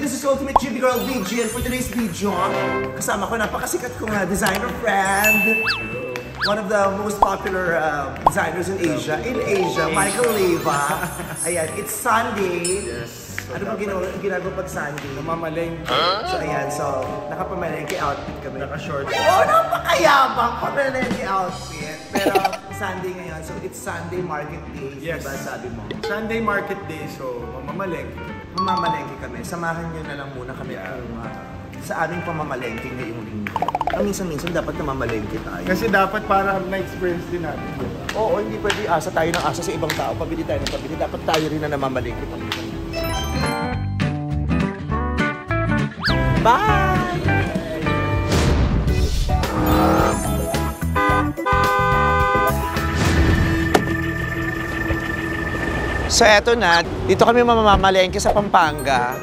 This is Ultimate Chibi Girl VG, and for today's video, kasama ko napakasikat kong designer friend. One of the most popular designers in Asia, Michael Leyva. Ayan, it's Sunday. Yes. Ano bang ginagawa pag Sunday? Namamalengke. So ayan, so nakapamalengke outfit kami. Naka-short. Oh, napakayabang pamalengke outfit. Pero Sunday ngayon, so it's Sunday Market Day. Yes. Diba sabi mo? Sunday Market Day, so mamamalengke. Mamamalengke kami. Samahan nyo na lang muna kami sa aming pamamalengke ngayong linggo. Minsan-minsan dapat namamalengke tayo. Kasi dapat para na-experience din natin. Oo, hindi pwede asa tayo ng asa sa ibang tao. Pabili tayo ng pabili. Dapat tayo rin na namamalengke. Bye! So eto na, dito kami mamamalengke sa Pampanga.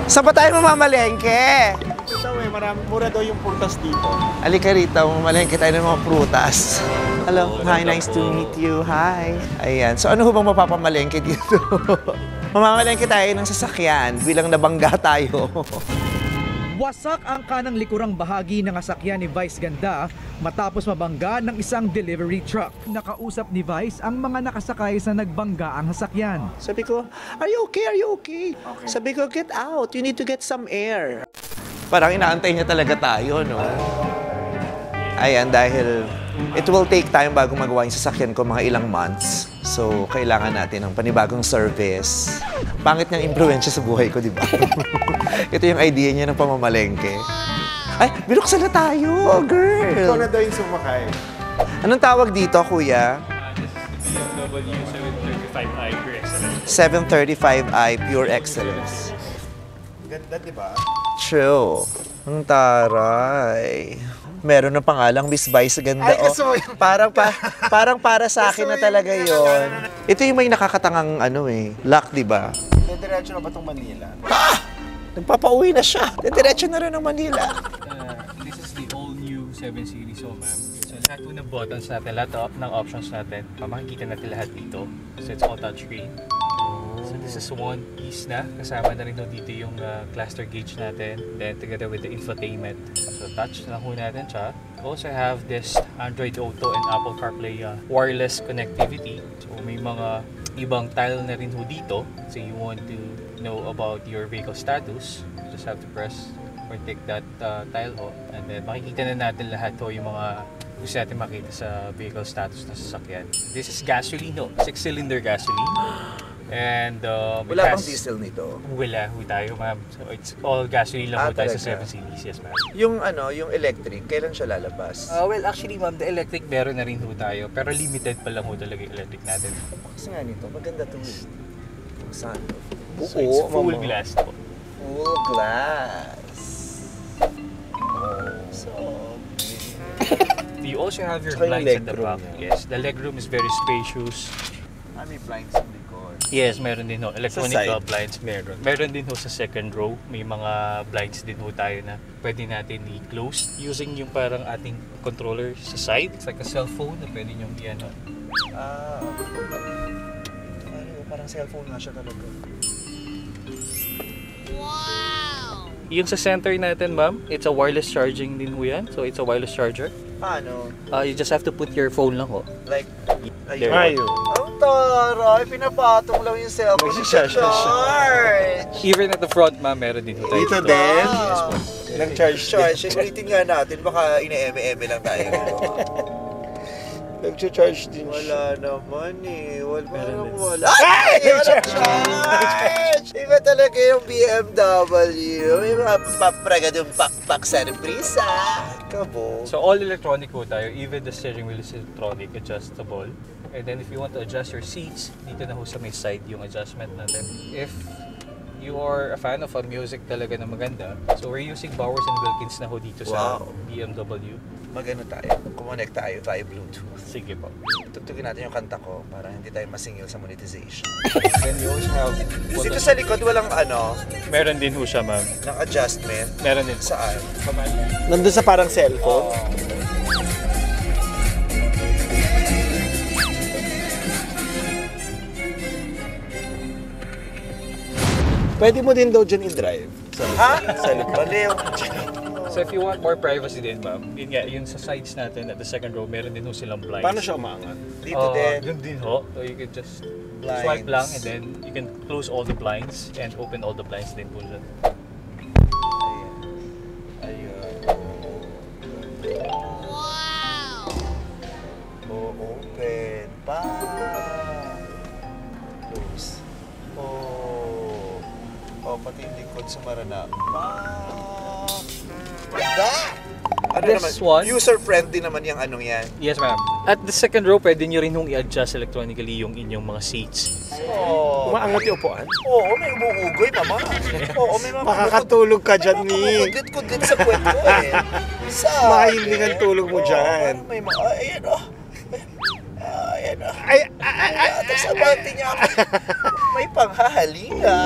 Saan ba tayo mamamalengke? Ito mura daw yung prutas dito. Halika rito, mamamalengke tayo ng mga prutas. Hello, hi, nice to meet you. Hi. Ayan, so ano ho bang mapapamalengke dito? Mamamalengke tayo ng sasakyan bilang nabangga tayo. Wasak ang kanang likurang bahagi ng sasakyan ni Vice Ganda matapos mabangga ng isang delivery truck. Nakausap ni Vice ang mga nakasakay sa nagbangga ang sasakyan. Sabi ko, are you okay? Are you okay? Sabi ko, get out. You need to get some air. Parang inaantay niya talaga tayo, no? Ayan, dahil it will take time bago magawa yung sasakyan ko, mga ilang months. So, kailangan natin ng panibagong service. Pangit niyang impluwensya sa buhay ko, di ba? Ito yung idea niya ng pamamalengke. Ay, binuksan na tayo, girl! Ikaw na daw yung sumakay. Anong tawag dito, kuya? This is the BMW 735i Pure Excellence. 735i Pure Excellence. Ganda, di ba? True. Ang taray. Meron ng pangalang Miss Vice Ganda. Ay, gusto mo yun. Parang para sa akin na talaga yon. Ito yung may nakakatangang lock, di ba? Diretso na ba itong Manila? Nagpapauwi na siya. Diretso na rin ng Manila. This is the all-new 7 Series, so ma'am. So lahat po ng buttons natin, lahat ng options natin, makikita natin lahat dito. So it's all touchscreen. So this is one piece na. Kasama na rin dito yung cluster gauge natin. Then together with the infotainment. So touch na ho natin siya. We also have this Android Auto and Apple CarPlay wireless connectivity. So may mga ibang tile na rin ho dito. So you want to know about your vehicle status, you just have to press or tick that tile ho. And then makikita na natin lahat ho yung mga gusto natin makita sa vehicle status ng sasakyan. This is gasoline ho. 6-cylinder gasoline. And Wala bang diesel nito? wala ho tayo, ma'am. So it's all gasoline lang ho tayo sa talaga? 7 Series, yes, ma'am. Yung electric, kailan siya lalabas? Well, actually, ma'am, the electric meron na rin ho tayo. Pero limited pa lang ho talaga yung electric natin. Kasi nga nito, maganda itong sunroof. So it's full glass po. Full glass. So, You also have your Saka yung blinds at the legroom back. niya. Yes, the legroom is very spacious. may blinds sa likod. Yes, meron din ho. Electronic side? blinds meron. Meron din ho sa second row. May mga blinds din ho tayo na pwede natin i-close using yung parang ating controller sa side. It's like a cellphone na pwede nyo i-ano. Parang cellphone nga siya talaga. Yung sa center natin, ma'am, it's a wireless charging din ho yan. So it's a wireless charger. Paano? You just have to put your phone lang ho. Like, There. ayun. Ang taray, pinapatong lang yung cellphone sa charge. Even at the front, ma'am, meron din ho tayo. Dito din? Yes po. Nag-charge din. Ulitin nga natin, baka ina-eme-eme lang tayo. Nag-charge din Wala naman eh. Meron din. Wala. Ay! Walang charge! Iba talaga yung BMW. May mga papraga yung pak-pak surprise Kabo. So all electronic po tayo, even the steering wheel is electronic, adjustable. And then if you want to adjust your seats, dito na ho sa may side yung adjustment natin. If you are a fan of a music talaga na maganda, so we're using Bowers & Wilkins na ho dito sa BMW. Mag-ano tayo? Connect tayo via Bluetooth. Sige po. Tugtugin natin yung kanta ko para hindi tayo masingil sa monetization. Then you also have... Dito sa likod, walang Meron din ho siya, ma'am. ng adjustment. Meron din. Saan? Nandun sa parang cellphone. Pwede mo din daw dyan i-drive. Sa likod. So if you want more privacy din, ma'am, yun nga, yun sa sides natin at the second row, meron din ho silang blinds. Paano siya umaangat? Dito din. Yun din ho. So you can just Blinds. swipe lang and then you can close all the blinds and open all the blinds din po dyan. Ayun. Wow! Open pa. Close. Pati yung likod sumara na. Ganda! Ano This naman? one? User-friendly naman yung anong yan. Yes, ma'am. At the second row, pwede nyo rin hong i-adjust electronically yung inyong mga seats. Umaangat yung upuan? Oo, may umuugoy, mama. Oo, may mama. Makakatulog ka dyan, ni. Kudit-kudit sa puwet ko eh. Makahiling ang tulog mo dyan. May mga, ayan o. Ayan o. Ay! Tapos abante niya ako. May panghahalinga.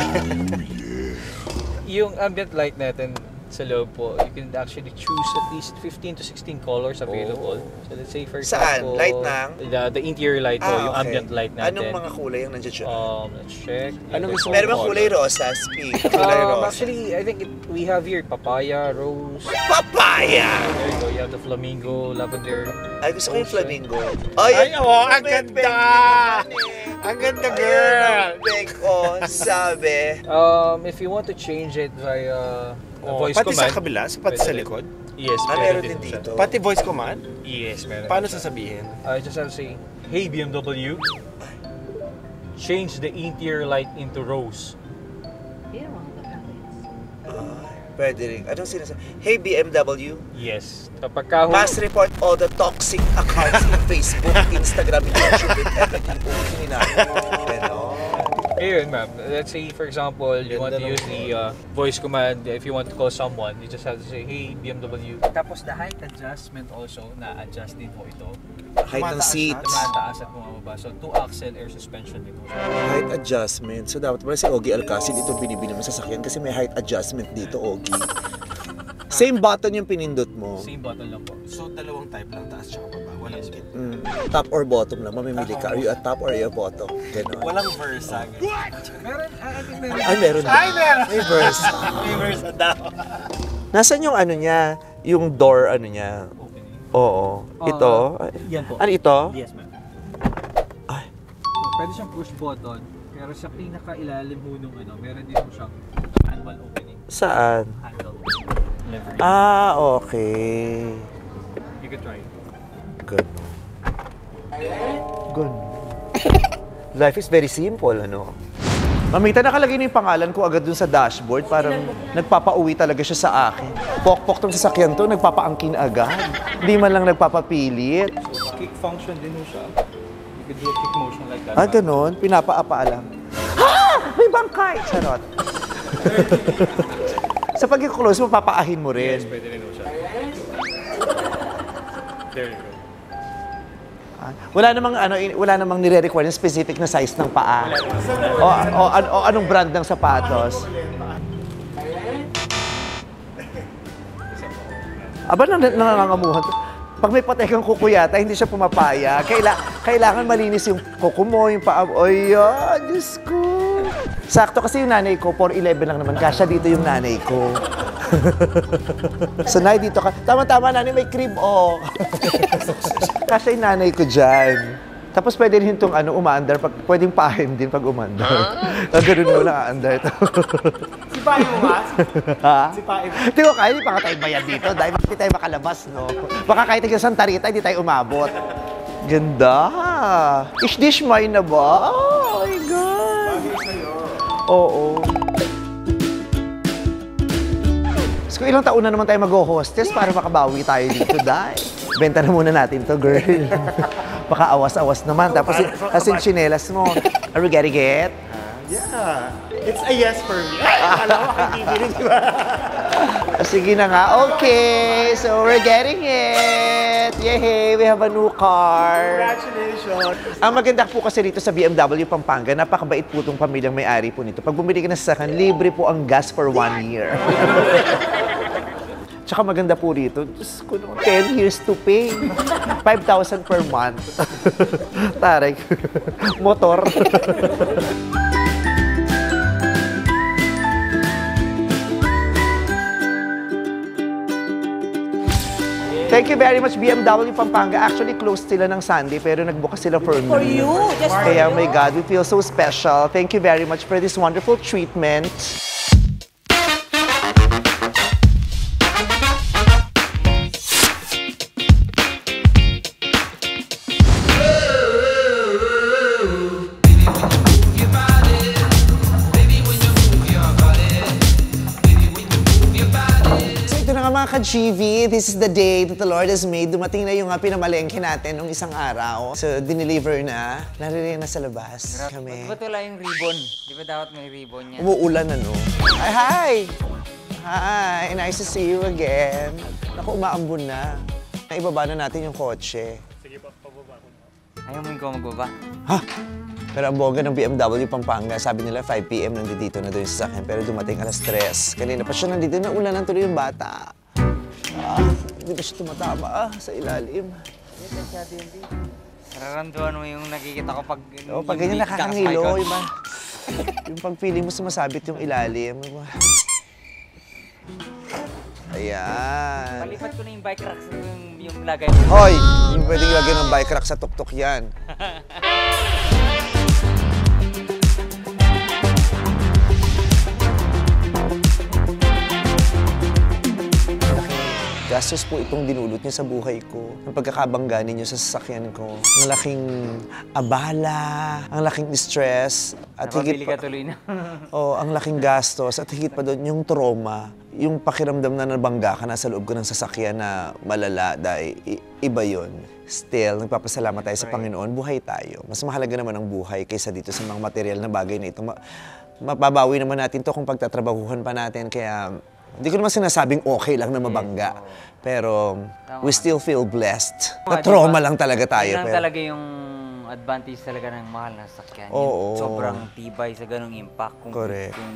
Yung ambient light natin sa loob po, you can actually choose at least 15 to 16 colors available. So let's say for example, Saan? Light ng? The interior light po, yung okay. ambient light natin. Anong mga kulay yung nandiyan siya? Let's check. Anong gusto mo? Meron bang kulay rosas? Pink. Kulay rosas. Actually, I think we have here papaya, rose. Papaya! There you go. You have the flamingo, lavender. Ay, gusto ko yung ocean. flamingo. Ay, oo, ang may ganda! beg naman eh. Ang ganda, Ayun girl! ang beg ko, sabi. If you want to change it via voice Pati command. sa kabila, pati sa likod. Yes, Meron din siya. dito. Pati voice command. Yes, meron. Paano din siya. sasabihin? I just have to say, hey BMW, change the interior light into rose. Here are the palettes. Pwede rin. Anong sinasabi? Hey, BMW, Yes. Kapag ka must report all the toxic accounts in Facebook, Instagram, and YouTube, and everything po kininahin. Ganon. Ayun, ma'am. Let's say, for example, you want to use the voice command. If you want to call someone, you just have to say, hey, BMW. Tapos the height adjustment also, na-adjust din po ito. Height ng seats. Tumataas at bumababa. So, 2-axle air suspension din po siya. Height adjustment. So, dapat pala si Ogie Alcacil ito binibili mo sa sasakyan kasi may height adjustment dito, Ogie. Same button yung pinindot mo. Same button lang po. So, dalawang type lang, taas tsaka baba. Walang Yes, git. Top or bottom lang. Mamimili ka. Are you a top or are you a bottom? Ganon. Walang versa. Meron, Ay, meron. Ay, meron! May verse. May versa daw. Nasaan yung ano niya? Yung door ano niya? opening. Oo. Ito? Yan po. Ano ito? Yes, ma'am. Ay. So, pwede siyang push button, pero sa pinaka-ilalim ho nung meron din po siyang manual opening Saan? handle. Lever. Okay. You can try it. Ganon. Ganon. Life is very simple, ano? Mamita, nakalagay na yung pangalan ko agad dun sa dashboard. Parang nagpapauwi talaga siya sa akin. Pok-pok tong sasakyan to, nagpapaangkin agad. Hindi man lang nagpapapilit. So, kick function din ho siya. You can do a kick motion like that. Ah, ganon. Pinapaapa lang. Ha! May bangkay! Charot. Sa pag-close mo, papaahin mo rin. Yes, pwede rin ho siya. There you go. Wala namang nire-require ng specific na size ng paa. O anong brand ng sapatos. Aba, nangangamuhan to. Pag may patekang kuko yata, hindi siya pumapaya. Kailangan malinis yung kuko mo, yung paa. Ay, Diyos ko. Sakto kasi yung nanay ko, 4'11 lang naman. Kasya dito yung nanay ko. So, nay, dito ka. Tama-tama, nanay, may crib, oh. Kasya yung nanay ko dyan. Tapos pwede rin itong umaandar, pwedeng pahin din pag umandar. Ganun mo lang aandar ito. Si Pai mo nga? Ha? Si Pai mo. Hindi ko kaya, hindi pa tayo bayad dito dahil hindi tayo makalabas, no? Baka kahit tayo sa Santa Rita, hindi tayo umabot. Ganda! Ish-dish mine na ba? Oh my God! Oo. So, ilang taon na naman tayo mag-hostess para makabawi tayo dito, dahil. Benta na muna natin to, girl. Baka awas-awas naman. Tapos, kasing chinelas mo. Are we getting it? Yeah. It's a yes for me. Ay, alam mo, kay TV rin, di ba? Sige na nga. Okay, so we're getting it. Yay, we have a new car. Congratulations. Ang maganda po kasi dito sa BMW Pampanga, napakabait po itong pamilyang may-ari po nito. Pag bumili ka na sa sasakyan, libre po ang gas for 1 year. Tsaka maganda po rito, Diyos ko naman, 10 years to pay. 5,000 per month. Taray. Motor. Thank you very much, BMW Pampanga. Actually, closed sila ng Sunday, pero nagbukas sila for me. For you, just for Kaya, you. my God, we feel so special. Thank you very much for this wonderful treatment. Mga ka-GV, this is the day that the Lord has made. Dumating na yung pinamalengke natin nung isang araw. So, dineliver na. Naririnig na sa labas. Kami. Ba't wala yung ribbon? Di ba dapat may ribbon yan? Umuulan ano. Ay, hi! Hi! Nice to see you again. Naku, umaambon na. Naibaba na natin yung kotse. Sige pa, pababa ko na. Ayaw mo ikaw magbaba? Ha? Pero ang bongga ng BMW Pampanga, sabi nila 5 PM nandito na doon yung sasakyan. Pero dumating alas 3. Kanina pa siya nandito, naulanan tuloy yung bata. Hindi ba siya tumatama sa ilalim? Nararamdaman mo yung nakikita ko pag... Oo, pag ganyan nakakangilo, iba. Yung pag feeling mo sumasabit yung ilalim. Ayan. Palipat ko na yung bike rack sa yung lagay mo. Hoy! Hindi pwedeng lagyan ng bike rack sa tuktok yan. Gastos po itong dinulot niyo sa buhay ko. Ang pagkakabangga ninyo sa sasakyan ko. Ang laking abala, ang laking stress. At Napabili higit ka pa, tuloy na. oh, ang laking gastos. At higit pa doon, yung trauma. Yung pakiramdam na nabangga ka na sa loob ko ng sasakyan na malala dahil iba yun. Still, nagpapasalamat tayo sa Panginoon, buhay tayo. Mas mahalaga naman ang buhay kaysa dito sa mga material na bagay na ito. Mapabawi naman natin to kung pagtatrabahuhan pa natin. Kaya hindi ko naman sinasabing okay lang na mabangga. Pero we still feel blessed. Na-trauma lang talaga tayo. Yun lang Pero talaga yung advantage talaga ng mahal na sakyan. Oo. Yung sobrang tibay sa ganung impact. Correct. Kung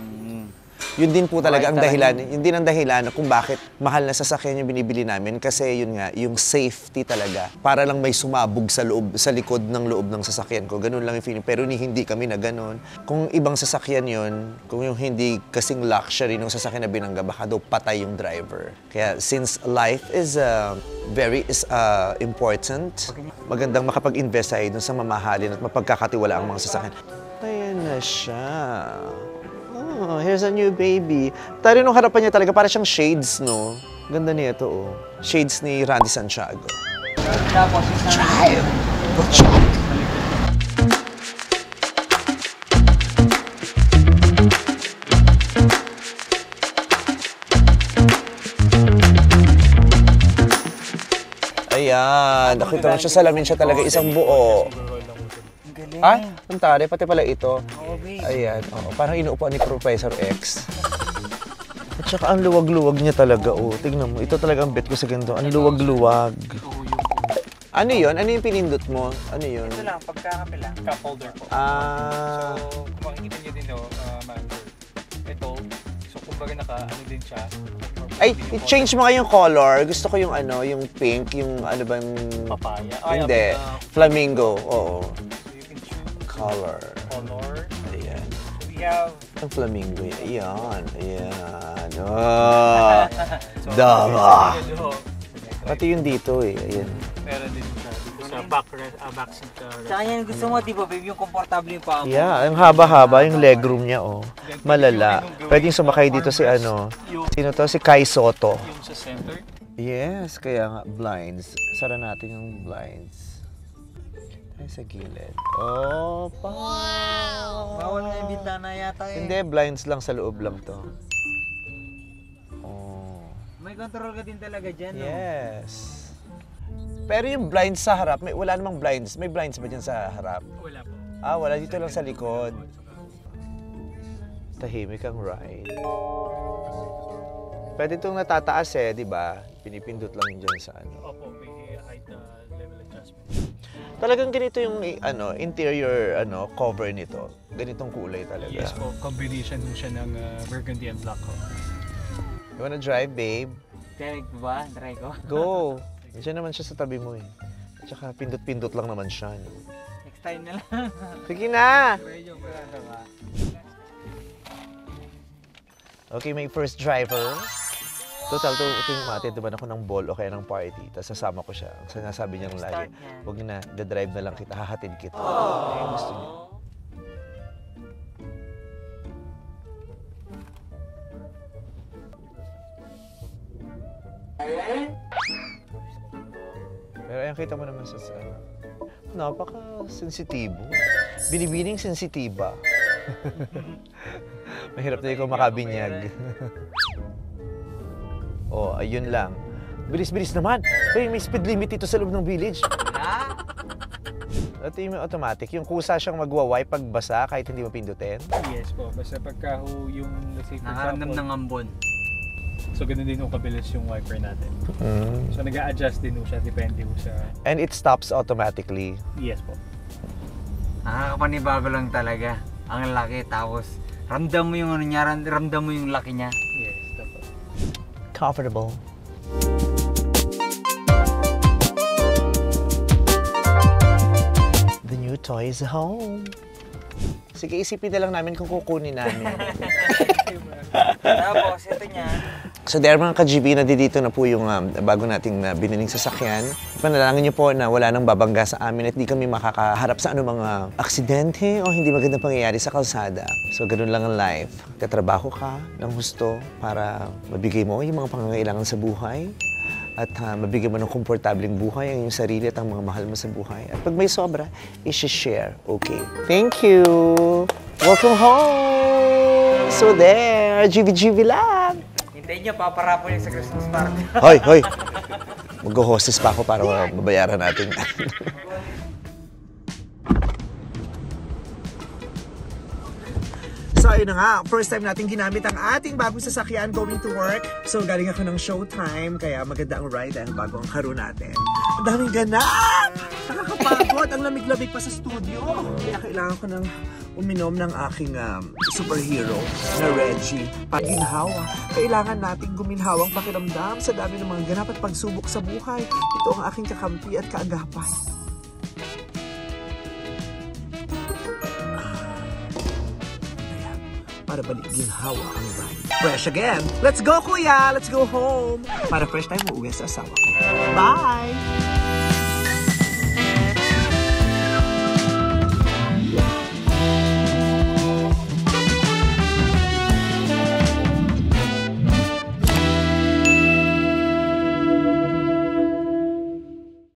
yun din po talaga ang Buhay dahilan. talaga. Yun din ang dahilan kung bakit mahal na sasakyan yung binibili namin. Kasi yun nga, yung safety talaga. Para lang may sumabog sa loob, sa likod ng loob ng sasakyan ko. Ganun lang yung feeling. Pero hindi kami na ganun. Kung ibang sasakyan yun, kung yung hindi kasing luxury ng sasakyan na binangga, baka daw patay yung driver. Kaya since life is very important, magandang makapag-invest tayo dun sa mamahalin at mapagkakatiwala ang mga sasakyan. Ayan na siya. Oh, here's a new baby. Tari nung harapan niya talaga, para siyang shades, no? Ganda niya ito, oh. Shades ni Randy Santiago. tapos Child! Good job! Ayan, nakita mo siya, salamin siya talaga, isang buo. Ay, ang tari, pati pala ito. Ayan, oh, parang inuupuan ni Professor X. At saka ang luwag-luwag niya talaga, oh. Tignan mo, ito talaga ang bet ko sa ganito. Ang luwag-luwag. Ano yun? Ano yung pinindot mo? Ano yun? ito lang, pagkakape lang. Cup holder po. Ah, So, kung makikita niyo din, no, Mander, ito, so kumbaga ano din siya. ay, i-change mo nga yung color. Gusto ko yung ano, yung pink, yung ano bang... Papaya. Hindi, flamingo, oo. So you can choose Color. color. Ayan. So we have, Ang flamingo, ayan, ayan. Oh, so, dama. medyo, Pati yung dito eh, ayan. meron din siya dito sa back seat. Tsaka yan, gusto mo, di ba, baby, yung komportable yung paa mo. Yeah, ang haba-haba yung legroom niya, oh. Malala. Pwedeng sumakay dito si ano, sino to? Si Kai Soto. Yung sa center. Yes, kaya nga, blinds. Sara natin yung blinds. Ay, sa gilid. Oh, pa. Bawal na yung bintana yata eh. Hindi, blinds lang sa loob lang to. Oh. May control ka din talaga dyan, no? Yes. Pero yung blinds sa harap, wala namang blinds. May blinds ba dyan sa harap? Wala po. Ah, wala. Dito lang sa likod. Tahimik ang ride. Pwede itong natataas eh, di ba? Pinipindot lang yun dyan sa ano. Opo, may height level adjustment. Talagang ganito yung ano, interior cover nito. Ganitong kulay talaga. Yes po, combination mo siya ng burgundy and black ko. You wanna drive, babe? Direct ba? Try ko. Go! Diyan naman siya sa tabi mo eh. At saka pindot-pindot lang naman siya. Next time na lang. Sige na! Medyo parang ba? Okay, may first driver. Total, tuwing umatid naman ako ng ball o kaya ng party, tapos sasama ko siya. Ang sinasabi niyang lagi, huwag na, dadrive na lang kita, hahatid kita. Ay, gusto niya. Pero ayan, kita mo naman sa napaka-sensitibo. Binibining sensitiba. Mahirap na ikaw makabinyag. Oh, ayun lang. Bilis-bilis naman. May speed limit dito sa loob ng village. Ito yung automatic. Yung kusa siyang magwa-wipe pag basa kahit hindi mo pindutin. Yes po. Basta pagka yung, let's say, for Nakaramdam example, ng ambon. so ganun din yung kabilis yung wiper natin. So nag-a-adjust din siya, depende sa... And it stops automatically. Yes po. Nakakapanibago lang talaga. Ang laki, tapos ramdam mo yung ano niya, ramdam mo yung laki niya. Yes, dapat. Comfortable. The new toy is home. Sige, isipin na lang namin kung kukunin namin. Tapos, ito niya. So there mga ka-GB, nandito na po yung bago nating biniling sasakyan. Panalangin niyo po na wala nang babangga sa amin at di kami makakaharap sa anumang aksidente o hindi magandang pangyayari sa kalsada. So ganun lang ang life. Tatrabaho ka ng husto para mabigay mo yung mga pangangailangan sa buhay at mabigyan mo ng komportableng buhay ang iyong sarili at ang mga mahal mo sa buhay. At pag may sobra, i-share. Okay. Thank you! Welcome home! So there, GB lang! Hintayin niyo, paparapol yung sa Christmas party. Hoy, hoy! Mag-hostess pa ako para mabayaran natin. So ayun na nga, first time natin ginamit ang ating bagong sasakyan going to work. So galing ako ng showtime, kaya maganda ang ride dahil bago ang karo natin. Ang daming ganap! Nakakapagod, ang lamig-lamig pa sa studio. Kaya kailangan ko ng uminom ng aking superhero na Reggie. Pagginhawa, kailangan nating guminhawang pakiramdam sa dami ng mga ganap at pagsubok sa buhay. Ito ang aking kakampi at kaagapay. Para balik ginhawa ang ride. Fresh again. Let's go, kuya! Let's go home! Para fresh time, uuwi sa asawa ko. Bye!